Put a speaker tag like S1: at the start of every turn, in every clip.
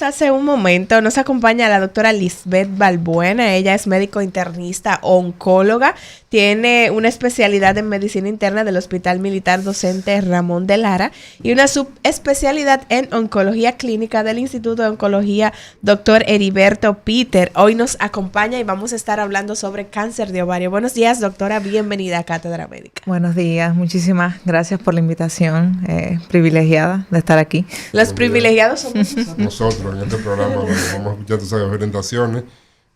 S1: Hace un momento nos acompaña la doctora Lisbeth Balbuena. Ella es médico internista, oncóloga, tiene una especialidad en medicina interna del Hospital Militar Docente Ramón de Lara y una subespecialidad en oncología clínica del Instituto de Oncología Dr. Heriberto Peter. Hoy nos acompaña y vamos a estar hablando sobre cáncer de ovario. Buenos días, doctora, bienvenida a Cátedra Médica.
S2: Buenos días, muchísimas gracias por la invitación, privilegiada de estar aquí.
S1: Los privilegiados somos
S3: nosotros en este programa donde vamos a escuchar tus orientaciones.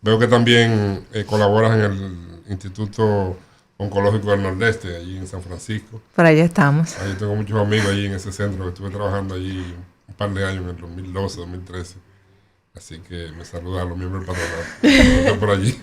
S3: Veo que también colaboras en el Instituto Oncológico del Nordeste, allí en San Francisco.
S2: Por allá estamos.
S3: Ahí tengo muchos amigos allí en ese centro, que estuve trabajando allí un par de años, en el 2012, 2013. Así que me saludan a los miembros del patronato que están por allí.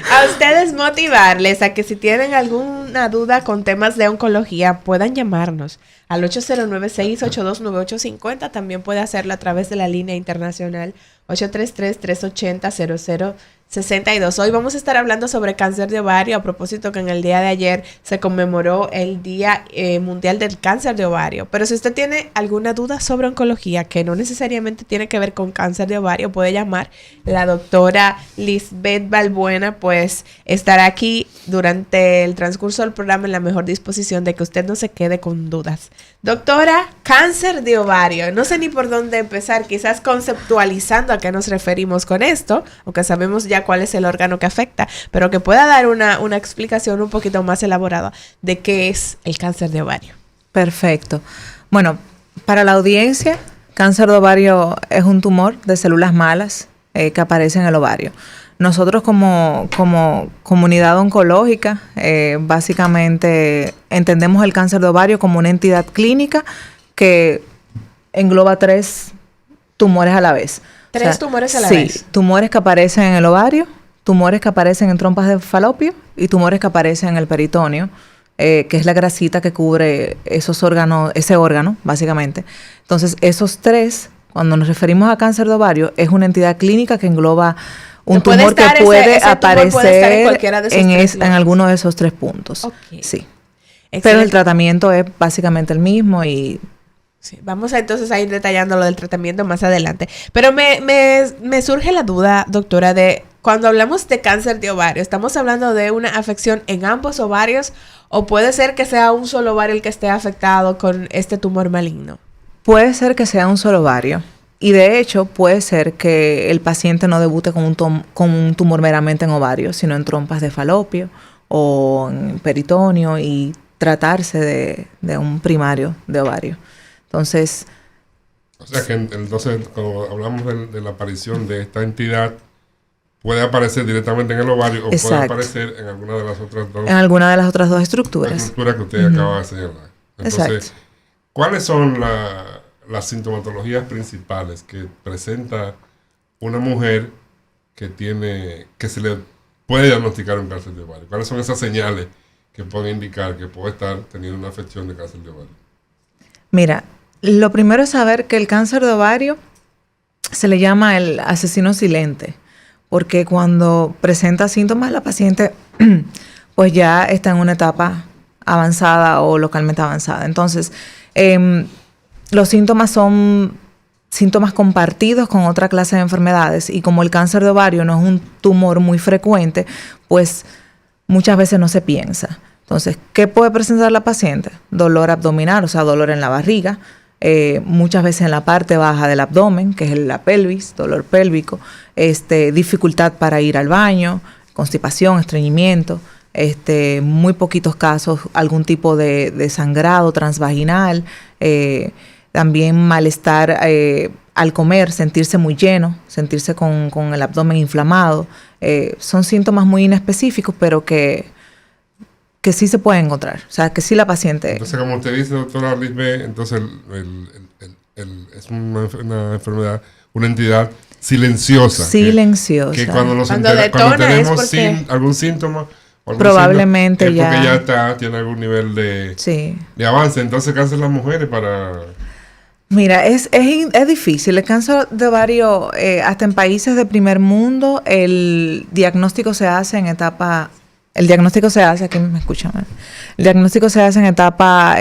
S1: A ustedes motivarles a que si tienen alguna duda con temas de oncología puedan llamarnos al 809-682-9850. También puede hacerlo a través de la línea internacional 833-380-0062. Hoy vamos a estar hablando sobre cáncer de ovario, a propósito que en el día de ayer se conmemoró el Día Mundial del Cáncer de Ovario. Pero si usted tiene alguna duda sobre oncología que no necesariamente tiene que ver con cáncer de ovario, puede llamar. La doctora Lisbeth Balbuena pues estará aquí durante el transcurso del programa en la mejor disposición de que usted no se quede con dudas. Doctora, cáncer de ovario. No sé ni por dónde empezar, quizás conceptualizando a qué nos referimos con esto, aunque sabemos ya cuál es el órgano que afecta, pero que pueda dar una explicación un poquito más elaborada de qué es el cáncer de ovario.
S2: Perfecto. Bueno, para la audiencia, cáncer de ovario es un tumor de células malas que aparece en el ovario. Nosotros como comunidad oncológica, básicamente entendemos el cáncer de ovario como una entidad clínica que engloba 3 tumores a la vez.
S1: ¿Tres tumores a la vez?
S2: Sí, tumores que aparecen en el ovario, tumores que aparecen en trompas de falopio y tumores que aparecen en el peritoneo, que es la grasita que cubre esos órganos, ese órgano, básicamente. Entonces, esos 3, cuando nos referimos a cáncer de ovario, es una entidad clínica que engloba un tumor que puede aparecer en alguno de esos 3 puntos. Okay. Sí. Excelente. Pero el tratamiento es básicamente el mismo y...
S1: Sí, vamos entonces a ir detallando lo del tratamiento más adelante. Pero me surge la duda, doctora, de cuando hablamos de cáncer de ovario, ¿estamos hablando de una afección en ambos ovarios o puede ser que sea un solo ovario el que esté afectado con este tumor maligno?
S2: Puede ser que sea un solo ovario. Y de hecho, puede ser que el paciente no debute con un tumor meramente en ovario, sino en trompas de falopio o en peritoneo y tratarse de un primario de ovario. Entonces...
S3: O sea que entonces cuando hablamos de la aparición de esta entidad, puede aparecer directamente en el ovario o puede aparecer en alguna de las otras dos...
S2: En alguna de las otras 2 estructuras.
S3: La estructura que usted acaba de señalar. Entonces, ¿cuáles son las sintomatologías principales que presenta una mujer que se le puede diagnosticar un cáncer de ovario? ¿Cuáles son esas señales que pueden indicar que puede estar teniendo una afección de cáncer de ovario?
S2: Mira, lo primero es saber que el cáncer de ovario se le llama el asesino silente, porque cuando presenta síntomas la paciente pues ya está en una etapa avanzada o localmente avanzada. Entonces, los síntomas son síntomas compartidos con otra clase de enfermedades y como el cáncer de ovario no es un tumor muy frecuente, pues muchas veces no se piensa. Entonces, ¿qué puede presentar la paciente? Dolor abdominal, o sea, dolor en la barriga, muchas veces en la parte baja del abdomen, que es la pelvis, dolor pélvico, dificultad para ir al baño, constipación, estreñimiento, muy poquitos casos, algún tipo de sangrado transvaginal, también malestar al comer, sentirse muy lleno, sentirse con el abdomen inflamado. Son síntomas muy inespecíficos, pero que sí se pueden encontrar. O sea, que sí la paciente...
S3: Entonces, como usted dice, doctora Lisbeth, entonces es una enfermedad, una entidad silenciosa.
S2: Silenciosa.
S3: Que cuando tenemos algún síntoma...
S2: Probablemente
S3: es porque ya tiene algún nivel de avance. Entonces, ¿qué hacen las mujeres para...?
S2: Mira, es difícil. El cáncer de ovario, hasta en países de primer mundo, el diagnóstico se hace en etapa El diagnóstico se hace, aquí me escuchan, ¿eh? El diagnóstico se hace en etapa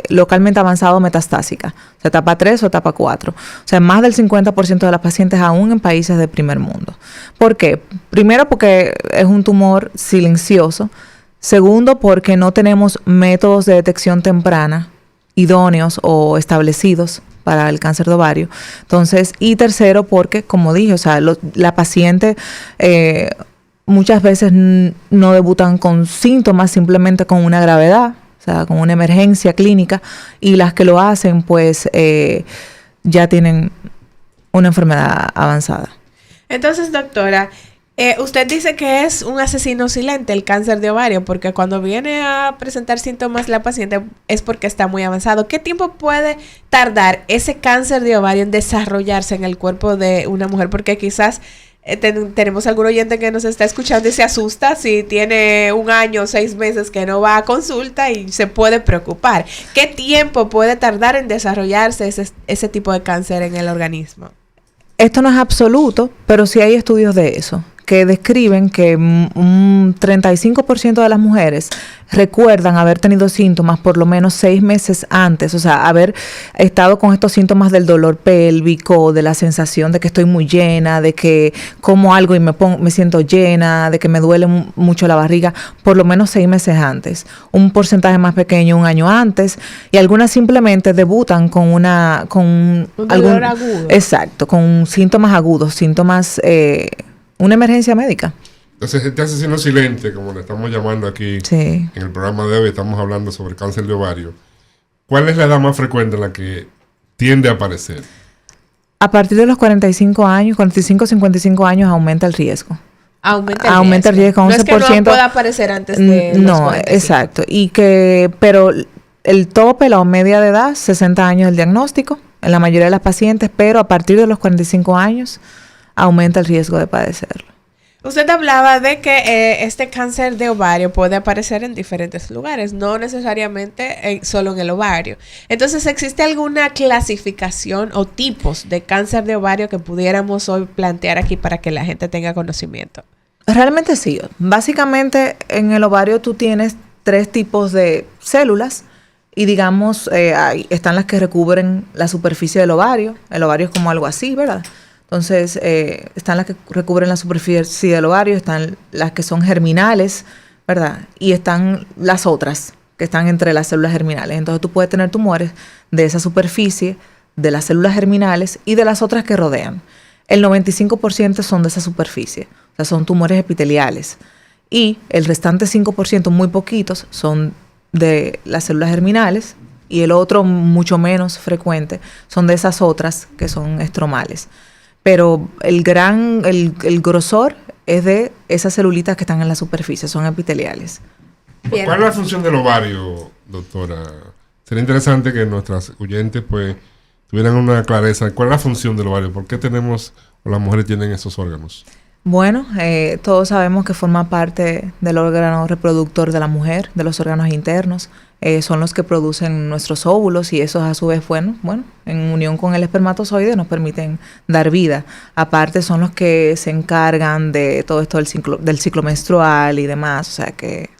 S2: localmente avanzada o metastásica, o sea, etapa 3 o etapa 4. O sea, más del 50% de las pacientes aún en países de primer mundo. ¿Por qué? Primero, porque es un tumor silencioso. Segundo, porque no tenemos métodos de detección temprana idóneos o establecidos para el cáncer de ovario. Entonces, y tercero, porque, como dije, o sea, la paciente muchas veces no debutan con síntomas, simplemente con una gravedad, o sea, con una emergencia clínica, y las que lo hacen, pues, ya tienen una enfermedad avanzada.
S1: Entonces, doctora, usted dice que es un asesino silente el cáncer de ovario, porque cuando viene a presentar síntomas la paciente es porque está muy avanzado. ¿Qué tiempo puede tardar ese cáncer de ovario en desarrollarse en el cuerpo de una mujer? Porque quizás tenemos algún oyente que nos está escuchando y se asusta si tiene 1 año, 6 meses que no va a consulta y se puede preocupar. ¿Qué tiempo puede tardar en desarrollarse ese tipo de cáncer en el organismo?
S2: Esto no es absoluto, pero sí hay estudios de eso, que describen que un 35% de las mujeres recuerdan haber tenido síntomas por lo menos 6 meses antes, o sea, haber estado con estos síntomas del dolor pélvico, de la sensación de que estoy muy llena, de que como algo y me siento llena, de que me duele mucho la barriga, por lo menos 6 meses antes. Un porcentaje más pequeño 1 año antes, y algunas simplemente debutan con un
S1: dolor agudo.
S2: Exacto, con síntomas agudos, síntomas, una emergencia médica.
S3: Entonces, este asesino silente, como le estamos llamando aquí en el programa de hoy, estamos hablando sobre cáncer de ovario. ¿Cuál es la edad más frecuente en la que tiende a aparecer?
S2: A partir de los 45 años, 55 años, aumenta el riesgo. Aumenta el riesgo 11%.
S1: No es que no pueda aparecer antes de los 45.
S2: Exacto. Pero el tope, la media de edad, 60 años el diagnóstico, en la mayoría de las pacientes, pero a partir de los 45 años aumenta el riesgo de padecerlo.
S1: Usted hablaba de que este cáncer de ovario puede aparecer en diferentes lugares, no necesariamente solo en el ovario. Entonces, ¿existe alguna clasificación o tipos de cáncer de ovario que pudiéramos hoy plantear aquí para que la gente tenga conocimiento?
S2: Realmente sí. Básicamente, en el ovario tú tienes 3 tipos de células y digamos, están las que recubren la superficie del ovario. El ovario es como algo así, ¿verdad? Entonces, están las que recubren la superficie del ovario, están las que son germinales, ¿verdad? Y están las otras, que están entre las células germinales. Entonces, tú puedes tener tumores de esa superficie, de las células germinales y de las otras que rodean. El 95% son de esa superficie, o sea, son tumores epiteliales. Y el restante 5%, muy poquitos, son de las células germinales, y el otro, mucho menos frecuente, son de esas otras que son estromales. Pero el grosor es de esas celulitas que están en la superficie, son epiteliales.
S3: Bien. ¿Cuál es la función del ovario, doctora? Sería interesante que nuestras oyentes pues tuvieran una clareza. ¿Cuál es la función del ovario? ¿Por qué tenemos o las mujeres tienen esos órganos?
S2: Bueno, todos sabemos que forma parte del órgano reproductor de la mujer, de los órganos internos. Son los que producen nuestros óvulos y esos a su vez, bueno, en unión con el espermatozoide nos permiten dar vida. Aparte son los que se encargan de todo esto del ciclo menstrual y demás. O sea que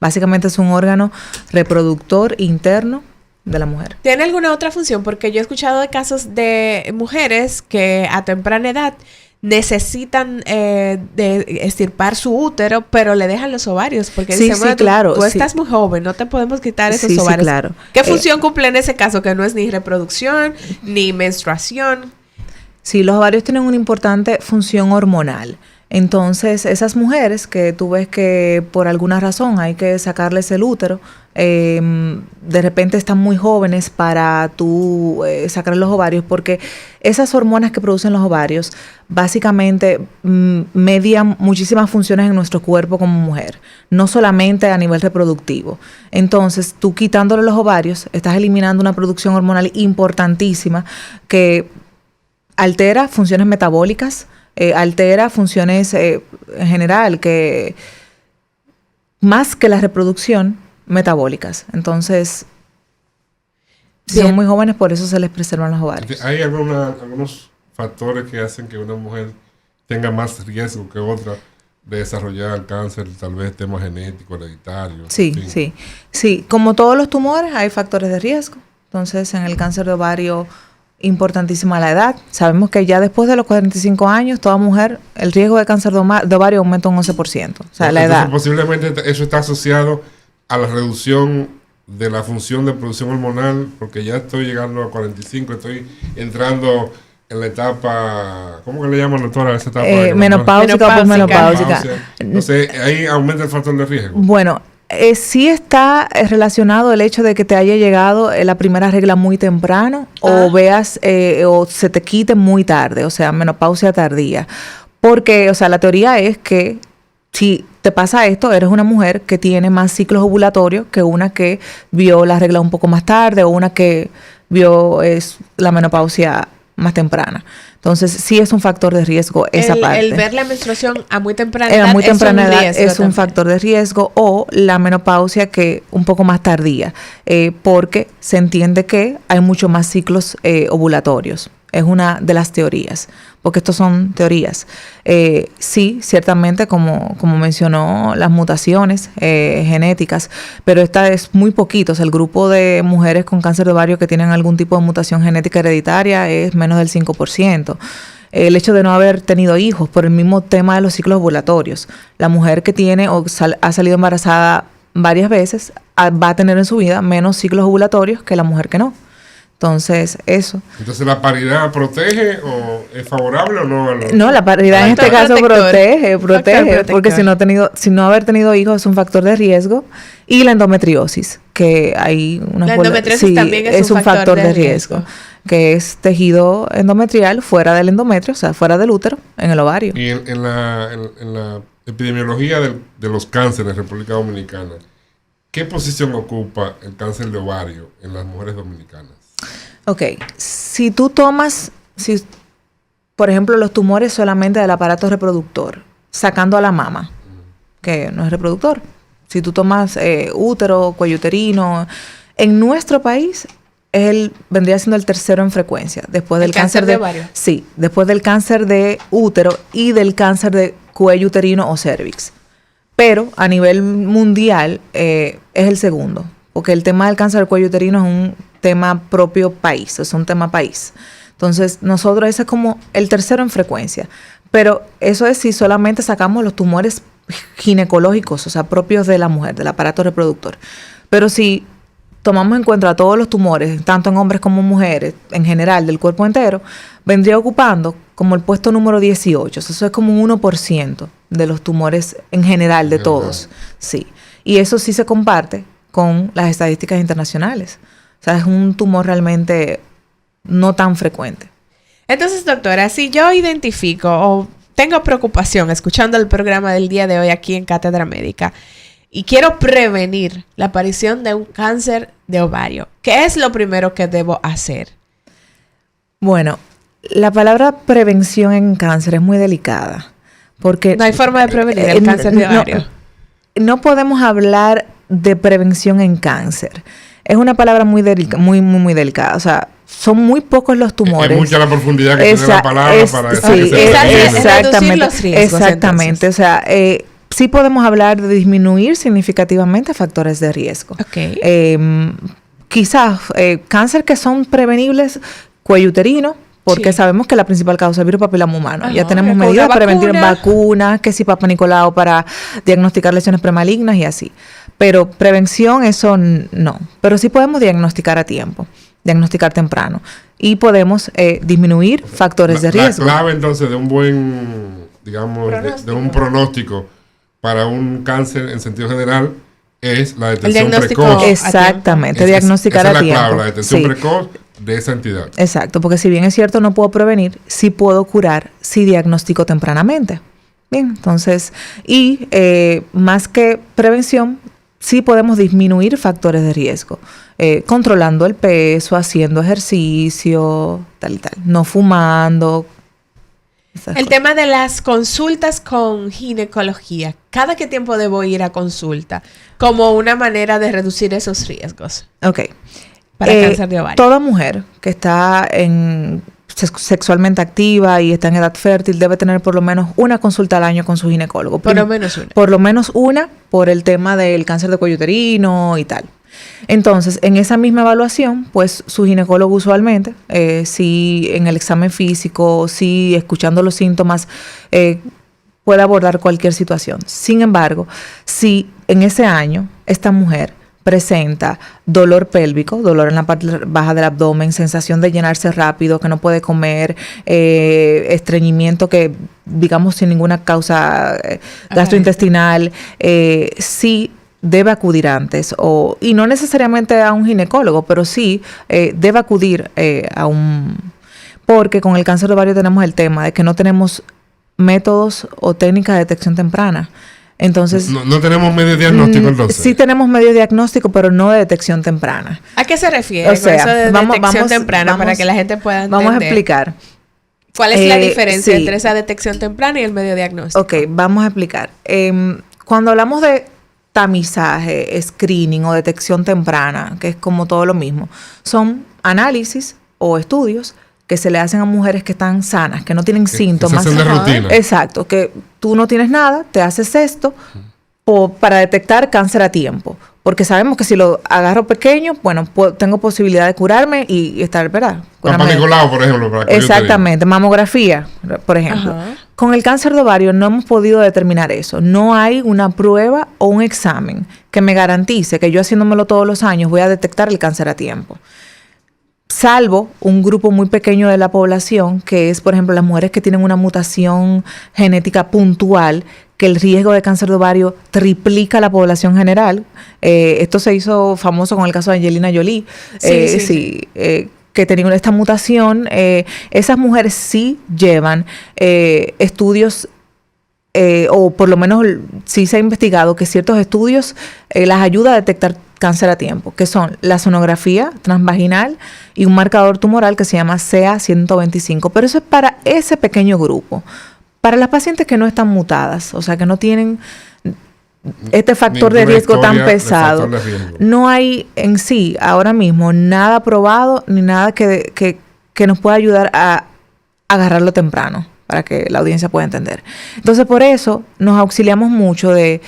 S2: básicamente es un órgano reproductor interno de la mujer.
S1: ¿Tiene alguna otra función? Porque yo he escuchado de casos de mujeres que a temprana edad necesitan de extirpar su útero, pero le dejan los ovarios, porque dicen, bueno,
S2: claro,
S1: tú estás muy joven, no te podemos quitar esos ovarios.
S2: Sí, claro.
S1: ¿Qué función cumple en ese caso? Que no es ni reproducción, ni menstruación.
S2: Sí, los ovarios tienen una importante función hormonal. Entonces, esas mujeres que tú ves que por alguna razón hay que sacarles el útero, de repente están muy jóvenes para tú sacar los ovarios, porque esas hormonas que producen los ovarios básicamente median muchísimas funciones en nuestro cuerpo como mujer, no solamente a nivel reproductivo. Entonces, tú quitándole los ovarios, estás eliminando una producción hormonal importantísima que altera funciones metabólicas, altera funciones en general, que más que la reproducción, metabólicas. Entonces, son muy jóvenes, por eso se les preservan los ovarios.
S3: ¿Hay algunos factores que hacen que una mujer tenga más riesgo que otra de desarrollar cáncer, tal vez tema genético, hereditario.
S2: Sí,
S3: en fin.
S2: sí. Sí, como todos los tumores, hay factores de riesgo. Entonces, en el cáncer de ovario, importantísima la edad. Sabemos que ya después de los 45 años, toda mujer, el riesgo de cáncer de ovario aumenta un 11%. O sea, la edad.
S3: Posiblemente eso está asociado a la reducción de la función de producción hormonal, porque ya estoy llegando a 45, estoy entrando en la etapa, ¿cómo que le llaman, doctora, a esa etapa?
S2: Menopáusica o posmenopáusica.
S3: Entonces, ahí aumenta el factor de riesgo.
S2: Bueno, sí está relacionado el hecho de que te haya llegado la primera regla muy temprano o veas o se te quite muy tarde, o sea, menopausia tardía. Porque, o sea, la teoría es que si te pasa esto, eres una mujer que tiene más ciclos ovulatorios que una que vio la regla un poco más tarde o una que vio la menopausia más temprana. Entonces, sí es un factor de riesgo esa parte.
S1: El ver la menstruación a muy temprana edad
S2: es un factor de riesgo, o la menopausia que un poco más tardía, porque se entiende que hay mucho más ciclos ovulatorios. Es una de las teorías, porque estos son teorías. Sí, ciertamente, como mencionó, las mutaciones genéticas, pero esta es muy poquito. O sea, el grupo de mujeres con cáncer de ovario que tienen algún tipo de mutación genética hereditaria es menos del 5%. El hecho de no haber tenido hijos por el mismo tema de los ciclos ovulatorios. La mujer que tiene o ha salido embarazada varias veces va a tener en su vida menos ciclos ovulatorios que la mujer que no. Entonces, eso.
S3: Entonces, ¿la paridad protege o es favorable o no?
S2: No, la paridad en este caso protege, porque si no haber tenido hijos es un factor de riesgo. Y la endometriosis, que hay una...
S1: La endometriosis también es un factor de riesgo,
S2: que es tejido endometrial fuera del endometrio, o sea, fuera del útero, en el ovario.
S3: Y en la epidemiología de los cánceres en República Dominicana, ¿qué posición ocupa el cáncer de ovario en las mujeres dominicanas?
S2: Ok, si por ejemplo, los tumores solamente del aparato reproductor, sacando a la mama, que no es reproductor, si tú tomas útero, cuello uterino, en nuestro país vendría siendo el tercero en frecuencia, después del cáncer de ovario. Sí, después del cáncer de útero y del cáncer de cuello uterino o cervix. Pero a nivel mundial es el segundo, porque el tema del cáncer del cuello uterino es un tema propio país, es un tema país. Entonces, nosotros ese es como el tercero en frecuencia. Pero eso es si solamente sacamos los tumores ginecológicos, o sea, propios de la mujer, del aparato reproductor. Pero si tomamos en cuenta todos los tumores, tanto en hombres como en mujeres, en general, del cuerpo entero, vendría ocupando como el puesto número 18. O sea, eso es como un 1% de los tumores en general de todos. Sí. Y eso sí se comparte con las estadísticas internacionales. O sea, es un tumor realmente no tan frecuente.
S1: Entonces, doctora, si yo identifico o tengo preocupación escuchando el programa del día de hoy aquí en Cátedra Médica y quiero prevenir la aparición de un cáncer de ovario, ¿qué es lo primero que debo hacer?
S2: Bueno, la palabra prevención en cáncer es muy delicada, porque
S1: no hay forma de prevenir el cáncer de ovario.
S2: No podemos hablar de prevención en cáncer. Es una palabra muy delicada. O sea, son muy pocos los tumores.
S3: Es mucha la profundidad que tiene la palabra para
S2: decir reducir los riesgos. Exactamente. Entonces. O sea, sí podemos hablar de disminuir significativamente factores de riesgo.
S1: Okay.
S2: Quizás cáncer que son prevenibles, cuello uterino, porque sabemos que la principal causa es virus papiloma humano. Ya tenemos medidas preventivas, vacunas, que si Papa Nicolau para diagnosticar lesiones premalignas y así. Pero prevención, eso no. Pero sí podemos diagnosticar a tiempo, diagnosticar temprano. Y podemos disminuir factores de riesgo.
S3: La clave entonces de un buen, digamos, de un pronóstico para un cáncer en sentido general es la detección precoz.
S2: Exactamente, diagnosticar a tiempo. Esa es la clave,
S3: la detección precoz de esa entidad.
S2: Exacto, porque si bien es cierto no puedo prevenir, sí puedo curar si diagnostico tempranamente. Bien, entonces, y más que prevención, sí podemos disminuir factores de riesgo, controlando el peso, haciendo ejercicio, tal y tal, no fumando.
S1: El tema de las consultas con ginecología. ¿Cada qué tiempo debo ir a consulta? Como una manera de reducir esos riesgos.
S2: Ok.
S1: Para cáncer de ovario.
S2: Toda mujer que está en sexualmente activa y está en edad fértil debe tener por lo menos una consulta al año con su ginecólogo.
S1: Por lo menos una.
S2: Por lo menos una por el tema del cáncer de cuello uterino y tal. Entonces, en esa misma evaluación, pues su ginecólogo usualmente, si en el examen físico, si escuchando los síntomas, puede abordar cualquier situación. Sin embargo, si en ese año esta mujer presenta dolor pélvico, dolor en la parte baja del abdomen, sensación de llenarse rápido, que no puede comer, estreñimiento que, digamos, sin ninguna causa gastrointestinal, sí debe acudir antes, y no necesariamente a un ginecólogo, pero sí debe acudir porque con el cáncer de ovario tenemos el tema de que no tenemos métodos o técnicas de detección temprana. Entonces,
S3: no tenemos medio diagnóstico entonces.
S2: Sí tenemos medio diagnóstico, pero no de detección temprana.
S1: ¿A qué se refiere con eso de detección temprana para que la gente pueda entender?
S2: Vamos a explicar.
S1: ¿Cuál es la diferencia entre esa detección temprana y el medio diagnóstico?
S2: Ok, vamos a explicar. Cuando hablamos de tamizaje, screening o detección temprana, que es como todo lo mismo, son análisis o estudios que se le hacen a mujeres que están sanas, que no tienen síntomas.
S3: Que se hacen de rutina.
S2: Exacto, que tú no tienes nada, te haces esto para detectar cáncer a tiempo. Porque sabemos que si lo agarro pequeño, bueno, tengo posibilidad de curarme y estar, ¿verdad?
S3: Papá Nicolau, por ejemplo.
S2: Exactamente, mamografía, por ejemplo. Ajá. Con el cáncer de ovario no hemos podido determinar eso. No hay una prueba o un examen que me garantice que yo haciéndomelo todos los años voy a detectar el cáncer a tiempo. Salvo un grupo muy pequeño de la población, que es, por ejemplo, las mujeres que tienen una mutación genética puntual, que el riesgo de cáncer de ovario triplica la población general. Esto se hizo famoso con el caso de Angelina Jolie. Que tenían esta mutación. Esas mujeres sí llevan estudios, o por lo menos sí se ha investigado que ciertos estudios las ayuda a detectar cáncer a tiempo, que son la sonografía transvaginal y un marcador tumoral que se llama CA-125. Pero eso es para ese pequeño grupo. Para las pacientes que no están mutadas, o sea, que no tienen este factor de riesgo tan pesado, no hay en sí ahora mismo nada probado ni nada que nos pueda ayudar a agarrarlo temprano, para que la audiencia pueda entender. Entonces, por eso nos auxiliamos mucho de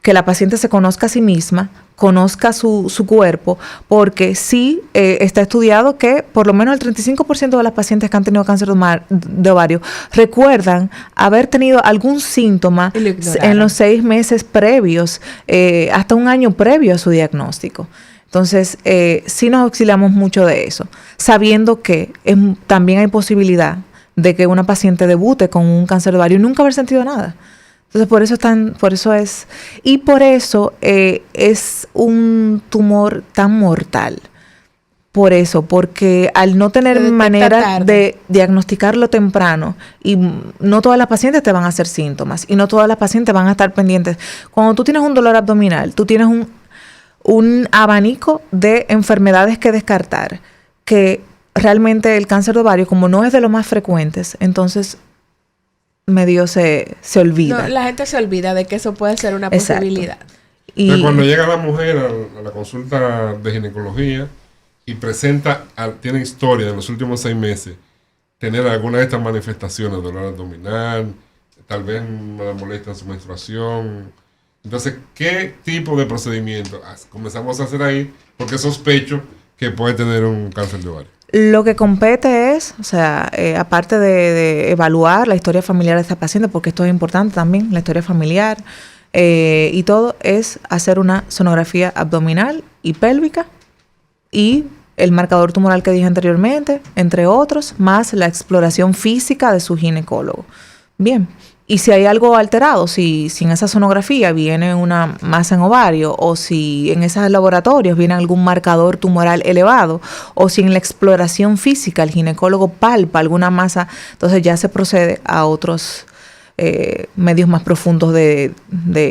S2: que la paciente se conozca a sí misma, conozca su cuerpo, porque sí está estudiado que por lo menos el 35% de las pacientes que han tenido cáncer de ovario recuerdan haber tenido algún síntoma en los 6 meses previos, hasta un año previo a su diagnóstico. Entonces, sí nos auxiliamos mucho de eso, sabiendo que también hay posibilidad de que una paciente debute con un cáncer de ovario y nunca haber sentido nada. Entonces, por eso es un tumor tan mortal. Por eso, porque al no tener manera de diagnosticarlo temprano, y no todas las pacientes te van a hacer síntomas, y no todas las pacientes van a estar pendientes. Cuando tú tienes un dolor abdominal, tú tienes un abanico de enfermedades que descartar, que realmente el cáncer de ovario, como no es de los más frecuentes, entonces medio se olvida.
S1: No, la gente se olvida de que eso puede ser una posibilidad.
S3: Y cuando llega la mujer a la consulta de ginecología y tiene historia en los últimos 6 meses, tener alguna de estas manifestaciones, dolor abdominal, tal vez una molestia en su menstruación. Entonces, ¿qué tipo de procedimiento comenzamos a hacer ahí? Porque sospecho que puede tener un cáncer de ovario.
S2: Lo que compete es, o sea, aparte de evaluar la historia familiar de esta paciente, porque esto es importante también, la historia familiar y todo, es hacer una sonografía abdominal y pélvica y el marcador tumoral que dije anteriormente, entre otros, más la exploración física de su ginecólogo. Bien. Y si hay algo alterado, si en esa sonografía viene una masa en ovario, o si en esos laboratorios viene algún marcador tumoral elevado, o si en la exploración física el ginecólogo palpa alguna masa, entonces ya se procede a otros medios más profundos de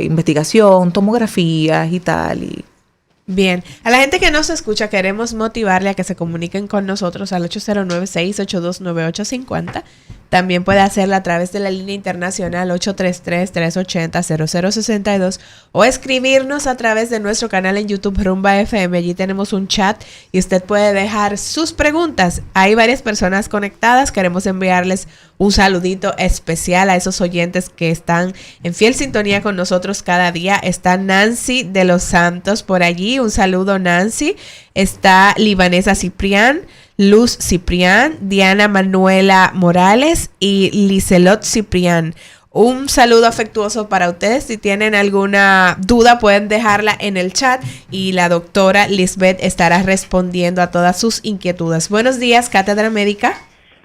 S2: investigación, tomografías y tal.
S1: Bien, a la gente que nos escucha queremos motivarle a que se comuniquen con nosotros al 809-682-9850. También puede hacerlo a través de la línea internacional 833-380-0062 o escribirnos a través de nuestro canal en YouTube Rumba FM. Allí tenemos un chat y usted puede dejar sus preguntas. Hay varias personas conectadas. Queremos enviarles un saludito especial a esos oyentes que están en fiel sintonía con nosotros cada día. Está Nancy de los Santos por allí. Un saludo, Nancy. Está Libanesa Ciprián, Luz Ciprián, Diana Manuela Morales y Licelot Ciprián. Un saludo afectuoso para ustedes. Si tienen alguna duda pueden dejarla en el chat y la doctora Lisbeth estará respondiendo a todas sus inquietudes. Buenos días, Cátedra Médica.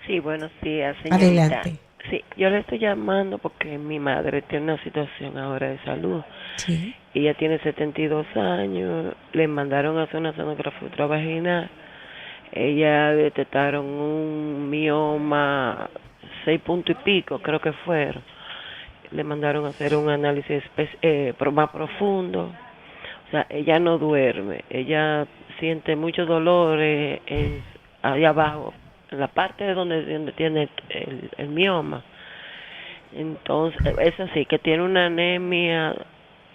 S4: Sí, buenos días, señorita.
S1: Adelante.
S4: Sí, yo le estoy llamando porque mi madre tiene una situación ahora de salud.
S1: Sí.
S4: Ella tiene 72 años, le mandaron a hacer una sonografía ultravaginal. Ella detectaron un mioma 6 puntos y pico, creo que fueron. Le mandaron a hacer un análisis más profundo. O sea, ella no duerme, ella siente mucho dolor ahí abajo, en la parte de donde tiene el mioma. Entonces, es así, que tiene una anemia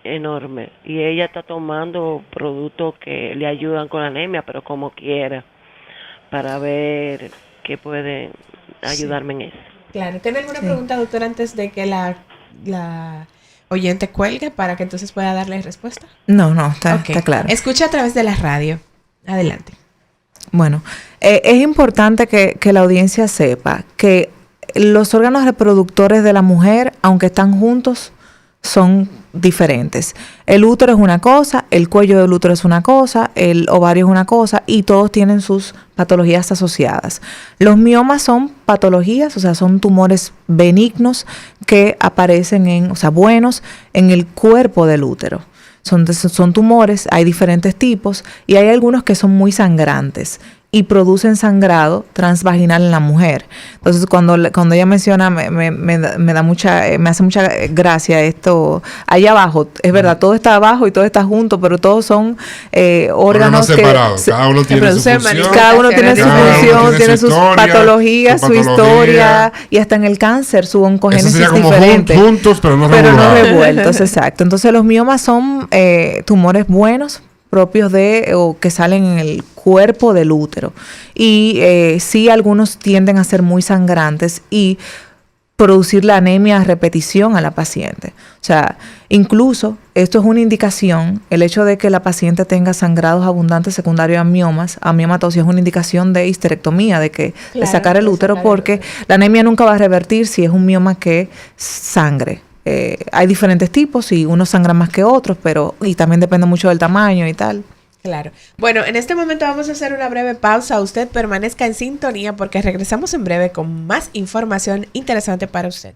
S4: enorme y ella está tomando productos que le ayudan con la anemia, pero como quiera, para ver qué puede ayudarme en eso.
S1: Claro. ¿Tiene alguna pregunta, doctora, antes de que la oyente cuelgue para que entonces pueda darle respuesta?
S2: No, está claro.
S1: Escucha a través de la radio. Adelante.
S2: Bueno, es importante que la audiencia sepa que los órganos reproductores de la mujer, aunque están juntos, son diferentes. El útero es una cosa, el cuello del útero es una cosa, el ovario es una cosa y todos tienen sus patologías asociadas. Los miomas son patologías, o sea, son tumores benignos que aparecen buenos en el cuerpo del útero. Son tumores, hay diferentes tipos y hay algunos que son muy sangrantes y producen sangrado transvaginal en la mujer. Entonces, cuando ella menciona, me hace mucha gracia esto. Allá abajo, es verdad, todo está abajo y todo está junto, pero todos son órganos
S3: separados. Cada uno tiene su función.
S2: Cada uno tiene su función, tiene sus patologías, su historia, y hasta en el cáncer, su oncogénesis es diferente.
S3: Juntos, pero no
S2: revueltos, exacto. Entonces, los miomas son tumores buenos, propios o que salen en el cuerpo del útero. Y sí, algunos tienden a ser muy sangrantes y producir la anemia a repetición a la paciente. O sea, incluso esto es una indicación, el hecho de que la paciente tenga sangrados abundantes secundarios a miomas, a miomatosis, es una indicación de histerectomía, de sacar el útero, porque la anemia nunca va a revertir si es un mioma que sangre. Hay diferentes tipos y unos sangran más que otros, y también depende mucho del tamaño y tal.
S1: Claro. Bueno, en este momento vamos a hacer una breve pausa. Usted permanezca en sintonía porque regresamos en breve con más información interesante para usted.